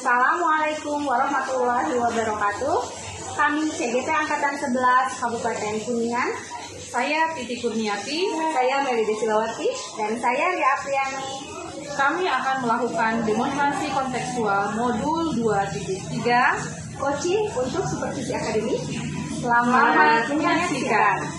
Assalamualaikum warahmatullahi wabarakatuh. Kami CGT Angkatan 11 Kabupaten Kuningan. Saya Titi Kurniati. Saya Melida Silawati. Dan saya Ria Apriani. Kami akan melakukan demonstrasi kontekstual modul 2.3 Coaching untuk Supervisi Akademik. Selamat menyaksikan.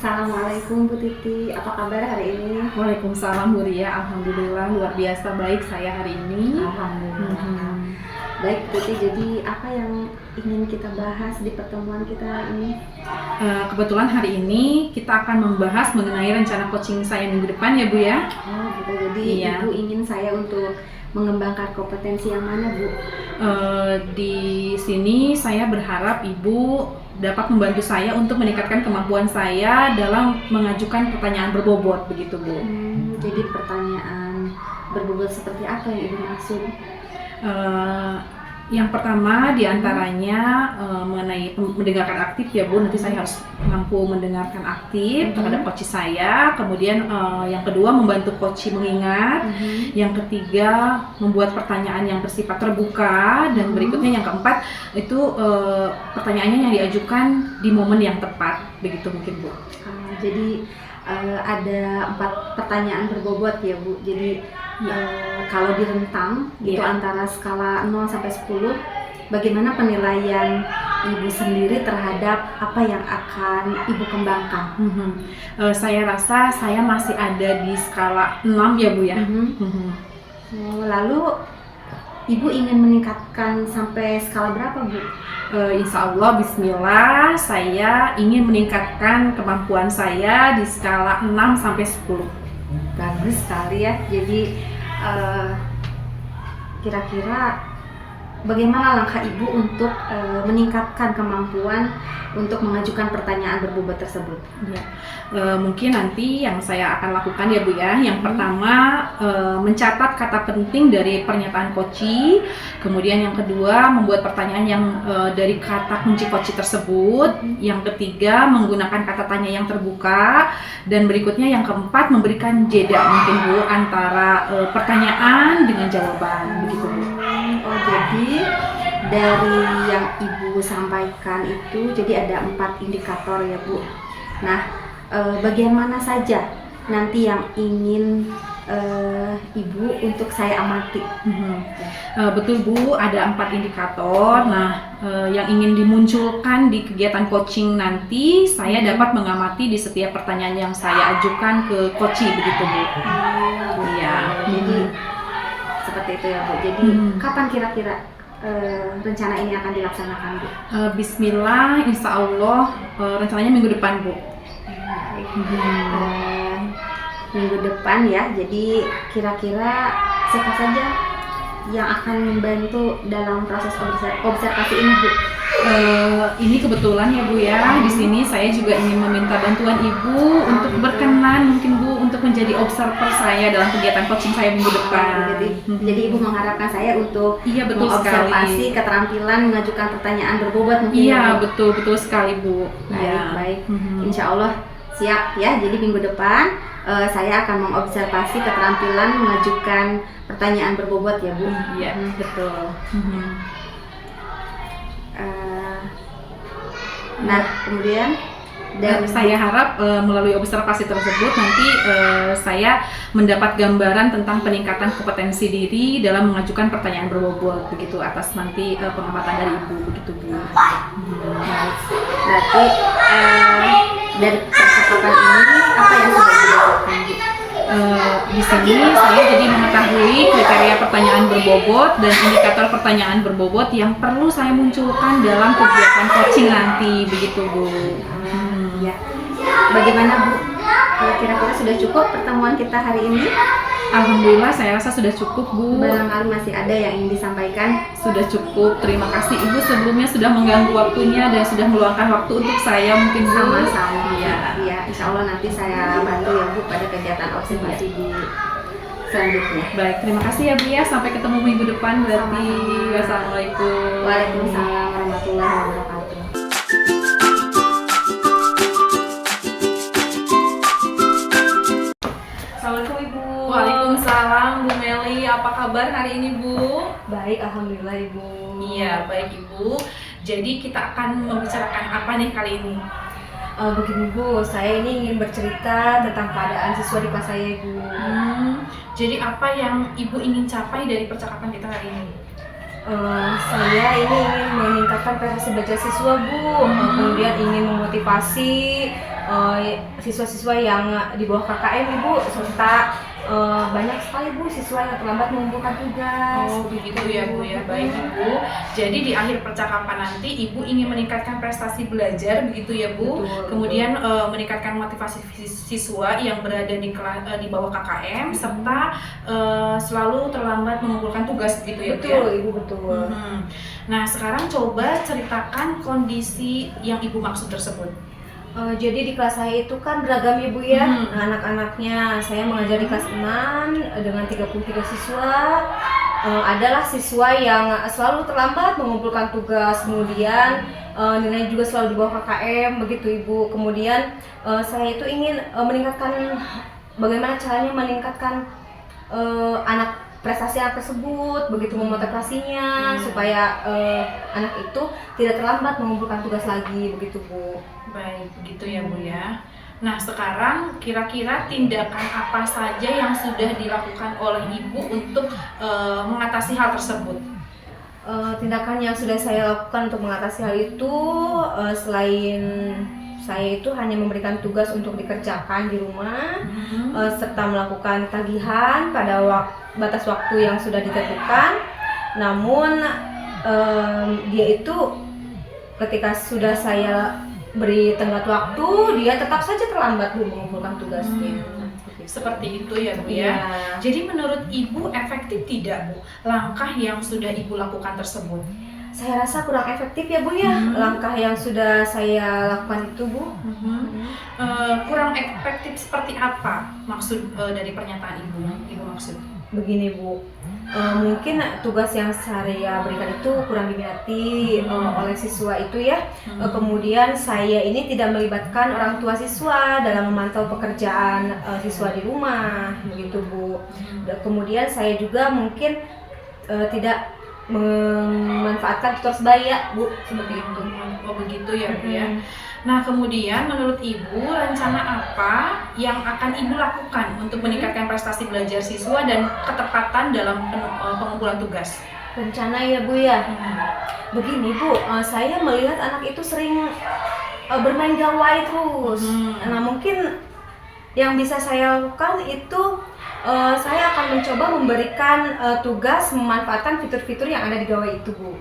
Assalamualaikum Bu Titi, apa kabar hari ini? Waalaikumsalam Bu Ria, alhamdulillah luar biasa baik saya hari ini. Alhamdulillah. Baik Bu Titi, jadi apa yang ingin kita bahas di pertemuan kita hari ini? Kebetulan hari ini kita akan membahas mengenai rencana coaching saya minggu depan ya Bu ya. Oh gitu, jadi Iya. Ibu ingin saya untuk mengembangkan kompetensi yang mana Bu? Di sini saya berharap Ibu dapat membantu saya untuk meningkatkan kemampuan saya dalam mengajukan pertanyaan berbobot begitu Bu. Jadi pertanyaan berbobot seperti apa yang Ibu maksud? Yang pertama diantaranya mengenai mendengarkan aktif ya Bu, nanti saya harus mampu mendengarkan aktif terhadap coach saya. Kemudian yang kedua membantu coach mengingat. Yang ketiga membuat pertanyaan yang bersifat terbuka. Dan berikutnya yang keempat itu pertanyaannya yang diajukan di momen yang tepat, begitu mungkin Bu. Jadi ada 4 pertanyaan berbobot ya Bu. Jadi kalau direntang itu antara skala 0 sampai 10, bagaimana penilaian Ibu sendiri terhadap apa yang akan Ibu kembangkan? Saya rasa saya masih ada di skala 6 ya Bu ya. Lalu Ibu ingin meningkatkan sampai skala berapa Bu? Insya Allah, Bismillah, saya ingin meningkatkan kemampuan saya di skala 6 sampai 10. Bagus sekali ya. Jadi kira-kira bagaimana langkah Ibu untuk meningkatkan kemampuan untuk mengajukan pertanyaan berbobot tersebut? Ya, mungkin nanti yang saya akan lakukan ya Bu ya. Yang pertama mencatat kata penting dari pernyataan coach. Kemudian yang kedua membuat pertanyaan yang dari kata kunci coach tersebut. Yang ketiga menggunakan kata tanya yang terbuka. Dan berikutnya yang keempat memberikan jeda mungkin Bu antara pertanyaan dengan jawaban begitu Bu. Oh jadi dari yang Ibu sampaikan itu jadi ada 4 indikator ya Bu. Nah bagian mana saja nanti yang ingin Ibu untuk saya amati? Betul Bu, ada 4 indikator. Nah, yang ingin dimunculkan di kegiatan coaching nanti, saya dapat mengamati di setiap pertanyaan yang saya ajukan ke coach begitu Bu. Iya. Jadi seperti itu ya Bu. Jadi kapan kira-kira rencana ini akan dilaksanakan Bu? Bismillah, insya Allah rencananya minggu depan Bu. Minggu depan ya. Jadi kira-kira siapa saja yang akan membantu dalam proses observasi ini Bu? Ini kebetulan ya Bu ya. Di sini saya juga ingin meminta bantuan Ibu untuk berkenan mungkin Bu untuk menjadi observer saya dalam kegiatan coaching saya minggu depan. Jadi Ibu mengharapkan saya untuk betul mengobservasi sekali. keterampilan mengajukan pertanyaan berbobot mungkin. Iya, betul sekali Bu. Baik. Insya Allah siap ya. Jadi minggu depan saya akan mengobservasi keterampilan mengajukan pertanyaan berbobot ya Bu. Iya, betul. Nah kemudian dan saya harap melalui observasi tersebut nanti saya mendapat gambaran tentang peningkatan kompetensi diri dalam mengajukan pertanyaan berbobot begitu atas nanti pengamatan dari Ibu begitu Bu. Berarti dari percakapan ini apa yang sudah dilakukan Bu? Di sini saya jadi mengetahui kriteria pertanyaan berbobot dan indikator pertanyaan berbobot yang perlu saya munculkan dalam kegiatan coaching nanti begitu Bu. Ya. Bagaimana Bu? Kira-kira sudah cukup pertemuan kita hari ini? Alhamdulillah saya rasa sudah cukup Bu. Barangkali masih ada yang ingin disampaikan? Sudah cukup. Terima kasih Ibu sebelumnya sudah mengganggu waktunya dan sudah meluangkan waktu untuk saya mungkin Bu. Sama-sama. Ya, insya Allah nanti saya bantu ya Bu pada kegiatan observasi di selanjutnya. Baik, terima kasih ya Bu ya. Sampai ketemu minggu depan berarti. Sama-sama. Wassalamualaikum. Waalaikumsalam warahmatullahi wabarakatuh. Assalamualaikum Ibu. Waalaikumsalam Bu Meli. Apa kabar hari ini Bu? Baik, alhamdulillah Ibu. Iya, baik Ibu. Jadi kita akan membicarakan apa nih kali ini? Begini Bu, saya ini ingin bercerita tentang keadaan siswa di kelas saya Ibu. Jadi apa yang Ibu ingin capai dari percakapan kita hari ini? Saya ini ingin meningkatkan prestasi belajar siswa Bu, kemudian ingin memotivasi siswa-siswa yang di bawah KKM Ibu, serta banyak sekali Bu siswa yang terlambat mengumpulkan tugas. Oh begitu ya Bu ya, baik Ibu. Jadi di akhir percakapan nanti Ibu ingin meningkatkan prestasi belajar begitu ya Bu. Betul, Kemudian meningkatkan motivasi siswa yang berada di kelas di bawah KKM serta selalu terlambat mengumpulkan tugas begitu ya Bu ya. Betul Ibu, betul. Nah sekarang coba ceritakan kondisi yang Ibu maksud tersebut. Jadi di kelas saya itu kan beragam ya Bu ya, anak-anaknya. Saya mengajar di kelas 6 dengan 33 siswa. Adalah siswa yang selalu terlambat mengumpulkan tugas, kemudian nilainya juga selalu di bawah KKM begitu Ibu. Kemudian saya itu ingin meningkatkan, bagaimana caranya meningkatkan anak prestasi anak tersebut, begitu memotivasinya supaya anak itu tidak terlambat mengumpulkan tugas lagi begitu Bu. Baik, begitu ya Bu ya. Nah sekarang kira-kira tindakan apa saja yang sudah dilakukan oleh Ibu untuk mengatasi hal tersebut? Tindakan yang sudah saya lakukan untuk mengatasi hal itu, selain saya itu hanya memberikan tugas untuk dikerjakan di rumah, serta melakukan tagihan pada batas waktu yang sudah ditentukan. Namun dia itu ketika sudah saya beri tenggat waktu, dia tetap saja terlambat Bu mengumpulkan tugasnya. Seperti itu ya Bu ya. Iya. Jadi menurut Ibu efektif tidak Bu langkah yang sudah Ibu lakukan tersebut? Saya rasa kurang efektif ya Bu ya, langkah yang sudah saya lakukan itu Bu. Kurang efektif seperti apa maksud dari pernyataan Ibu yang Ibu maksud? Begini Bu, mungkin tugas yang saya berikan itu kurang diminati oleh siswa itu ya. Kemudian saya ini tidak melibatkan orang tua siswa dalam memantau pekerjaan siswa di rumah begitu Bu. Kemudian saya juga mungkin tidak memanfaatkan tutor sebaya Bu, seperti itu. Oh begitu ya Bu ya. Nah kemudian menurut Ibu rencana apa yang akan Ibu lakukan untuk meningkatkan prestasi belajar siswa dan ketepatan dalam pengumpulan tugas? Rencana ya Bu ya. Begini Bu, saya melihat anak itu sering bermain gawai terus. Nah mungkin yang bisa saya lakukan itu saya akan mencoba memberikan tugas memanfaatkan fitur-fitur yang ada di gawai itu Bu.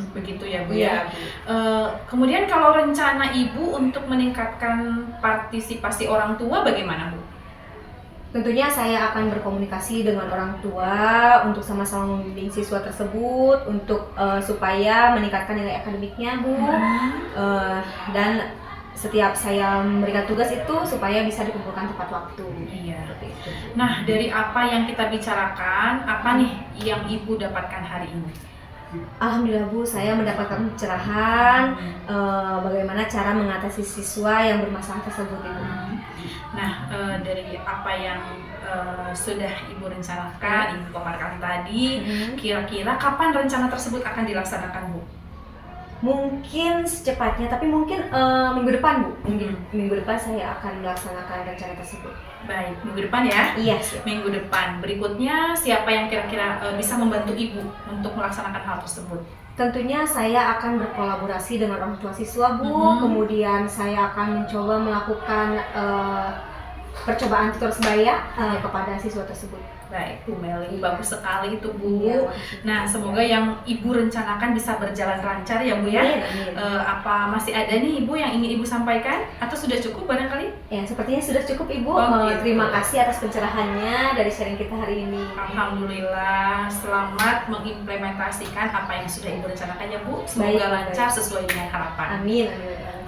Begitu ya Bu ya. Kemudian kalau rencana Ibu untuk meningkatkan partisipasi orang tua bagaimana Bu? Tentunya saya akan berkomunikasi dengan orang tua untuk sama-sama membimbing siswa tersebut untuk supaya meningkatkan nilai akademiknya Bu. Dan setiap saya memberikan tugas itu supaya bisa dikumpulkan tepat waktu. Iya. Nah dari apa yang kita bicarakan, apa nih yang Ibu dapatkan hari ini? Alhamdulillah Bu, saya mendapatkan pencerahan bagaimana cara mengatasi siswa yang bermasalah tersebut Ibu. Nah dari apa yang sudah Ibu rencanakan, Ibu paparkan tadi, kira-kira kapan rencana tersebut akan dilaksanakan Bu? Mungkin secepatnya, tapi mungkin minggu depan Bu. Minggu depan saya akan melaksanakan rencana tersebut. Baik, minggu depan ya? Iya siap. Minggu depan. Berikutnya siapa yang kira-kira bisa membantu Ibu untuk melaksanakan hal tersebut? Tentunya saya akan berkolaborasi dengan orang tua siswa Bu. Kemudian saya akan mencoba melakukan percobaan tutor sebaya kepada siswa tersebut. Baik, Bu Meli, bagus sekali itu Bu. Iya, nah, semoga yang Ibu rencanakan bisa berjalan lancar ya Bu ya. Amin. Apa masih ada nih Ibu yang ingin Ibu sampaikan atau sudah cukup barangkali? Ya, sepertinya sudah cukup Ibu. Gitu. Terima kasih atas pencerahannya dari sharing kita hari ini. Alhamdulillah, selamat mengimplementasikan apa yang sudah Ibu rencanakan ya Bu. Semoga lancar sesuai dengan harapan. Amin.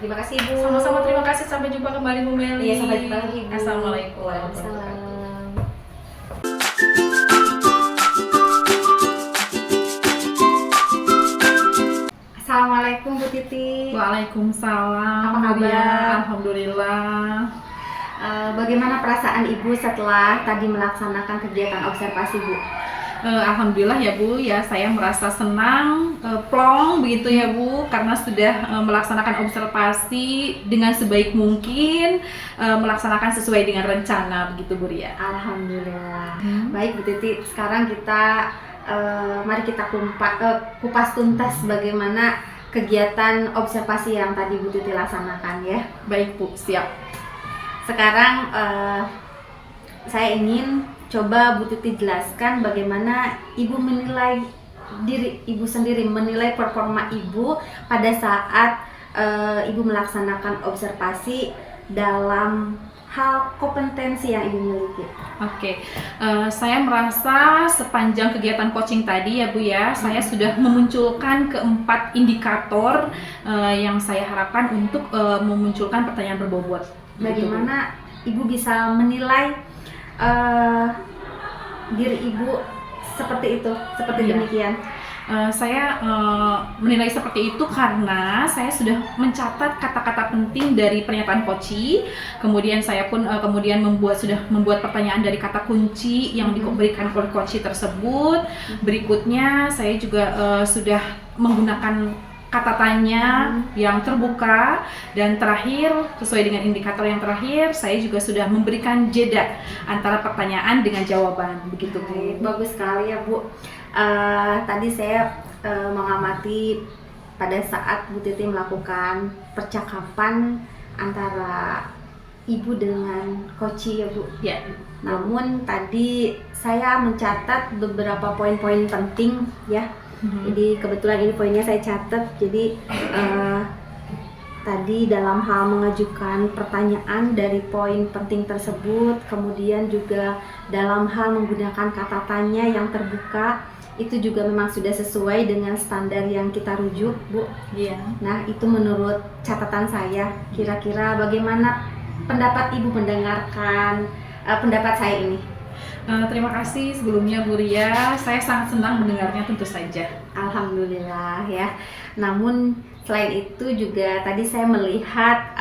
Terima kasih Ibu. Sama-sama, terima kasih. Sampai jumpa kembali Bu Meli. Iya, sampai jumpa lagi Bu. Assalamualaikum. Waalaikumsalam. Titi. Waalaikumsalam. Apa kabar? Ya, alhamdulillah. Bagaimana perasaan Ibu setelah tadi melaksanakan kegiatan observasi, Bu? Alhamdulillah ya Bu, ya saya merasa senang, plong begitu ya Bu, karena sudah melaksanakan observasi dengan sebaik mungkin, melaksanakan sesuai dengan rencana begitu Bu Ria. Alhamdulillah. Baik Bu Titi, sekarang kita mari kita kupas tuntas bagaimana kegiatan observasi yang tadi Bu Titi laksanakan ya. Baik Bu, siap. Sekarang saya ingin coba Bu Titi jelaskan bagaimana Ibu menilai diri Ibu sendiri, menilai performa Ibu pada saat Ibu melaksanakan observasi dalam hal kompetensi yang Ibu miliki. Oke, saya merasa sepanjang kegiatan coaching tadi ya Bu ya, saya sudah memunculkan keempat indikator yang saya harapkan untuk memunculkan pertanyaan berbobot. Bagaimana Ibu bisa menilai diri Ibu seperti itu, seperti demikian? Saya menilai seperti itu karena saya sudah mencatat kata-kata penting dari pernyataan coach. Kemudian saya pun kemudian sudah membuat pertanyaan dari kata kunci yang diberikan oleh coach tersebut. Berikutnya saya juga sudah menggunakan kata tanya yang terbuka, dan terakhir sesuai dengan indikator yang terakhir saya juga sudah memberikan jeda antara pertanyaan dengan jawaban begitu Bu. Bagus sekali ya Bu. Tadi saya mengamati pada saat Bu Titi melakukan percakapan antara Ibu dengan coach ya Bu. Ya. Namun tadi saya mencatat beberapa poin-poin penting ya. Jadi kebetulan ini poinnya saya catat. Jadi tadi dalam hal mengajukan pertanyaan dari poin penting tersebut, kemudian juga dalam hal menggunakan kata tanya yang terbuka, itu juga memang sudah sesuai dengan standar yang kita rujuk, Bu. Iya. Nah, itu menurut catatan saya. Kira-kira bagaimana pendapat Ibu mendengarkan pendapat saya ini? Terima kasih sebelumnya Bu Ria, saya sangat senang mendengarnya tentu saja. Alhamdulillah ya. Namun selain itu juga tadi saya melihat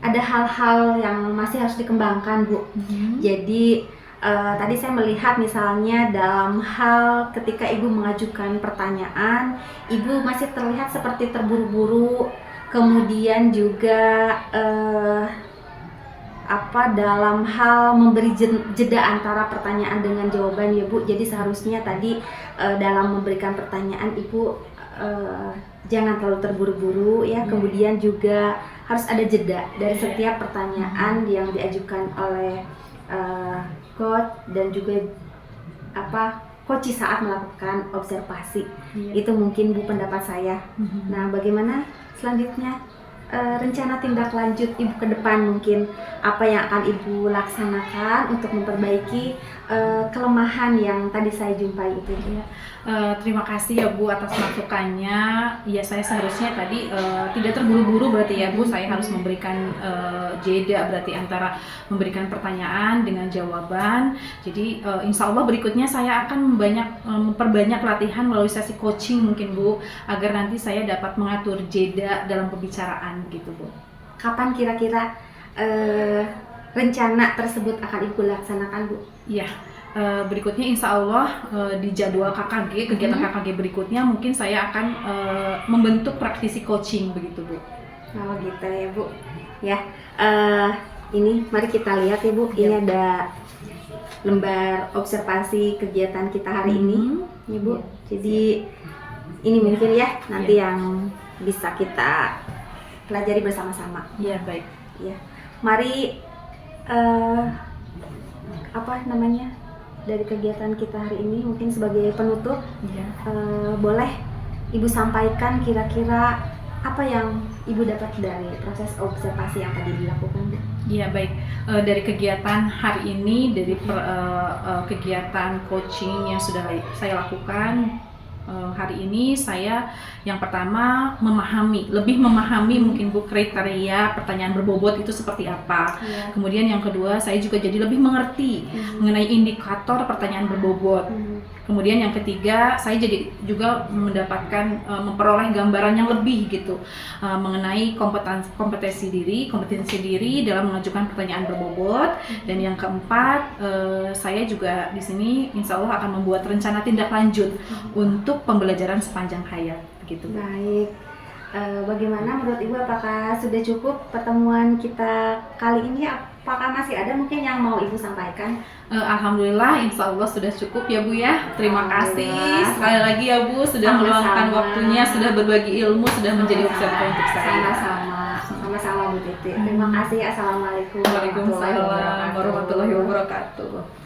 ada hal-hal yang masih harus dikembangkan Bu. Jadi tadi saya melihat misalnya dalam hal ketika Ibu mengajukan pertanyaan, Ibu masih terlihat seperti terburu-buru. Kemudian juga dalam hal memberi jeda antara pertanyaan dengan jawaban ya Bu. Jadi seharusnya tadi dalam memberikan pertanyaan Ibu jangan terlalu terburu-buru ya. Kemudian juga harus ada jeda dari setiap pertanyaan yang diajukan oleh coach dan juga coach saat melakukan observasi. Itu mungkin Bu pendapat saya. Nah, bagaimana selanjutnya rencana tindak lanjut Ibu ke depan, mungkin apa yang akan Ibu laksanakan untuk memperbaiki kelemahan yang tadi saya jumpai itu? Terima kasih ya Bu atas masukannya. Ya, saya seharusnya tadi tidak terburu-buru berarti ya Bu. Saya harus memberikan jeda berarti antara memberikan pertanyaan dengan jawaban. Jadi insya Allah berikutnya saya akan memperbanyak latihan melalui sesi coaching mungkin Bu, agar nanti saya dapat mengatur jeda dalam pembicaraan gitu Bu. Kapan kira-kira rencana tersebut akan Ibu laksanakan Bu? Ya. Berikutnya insya Allah di jadwal KKG, kegiatan KKG berikutnya mungkin saya akan membentuk praktisi coaching begitu Bu. Oh gitu ya Bu. Ya, ini mari kita lihat ya Bu. Ini ada lembar observasi kegiatan kita hari ini ya Bu. Jadi ini mungkin ya nanti yang bisa kita pelajari bersama-sama. Iya, baik. Ya, mari dari kegiatan kita hari ini mungkin sebagai penutup, boleh Ibu sampaikan kira-kira apa yang Ibu dapat dari proses observasi yang tadi dilakukan? Iya, baik. Dari kegiatan hari ini, dari kegiatan coaching yang sudah saya lakukan hari ini, saya yang pertama lebih memahami mungkin Bu kriteria pertanyaan berbobot itu seperti apa. Kemudian yang kedua, saya juga jadi lebih mengerti mengenai indikator pertanyaan berbobot. Kemudian yang ketiga, saya jadi juga mendapatkan memperoleh gambaran yang lebih gitu mengenai kompetensi diri dalam mengajukan pertanyaan berbobot. Dan yang keempat, saya juga di sini insya Allah akan membuat rencana tindak lanjut untuk pembelajaran sepanjang hayat gitu. Baik. Bagaimana menurut Ibu, apakah sudah cukup pertemuan kita kali ini? Apakah masih ada mungkin yang mau Ibu sampaikan? Alhamdulillah, insya Allah sudah cukup ya Bu ya. Terima kasih Alhamdulillah. sekali lagi ya Bu sudah Sama-sama. meluangkan waktunya, sudah berbagi ilmu, sudah menjadi observer untuk saya. Sama-sama Bu Titi. Terima kasih. Assalamualaikum Waalaikumsalam warahmatullahi wabarakatuh.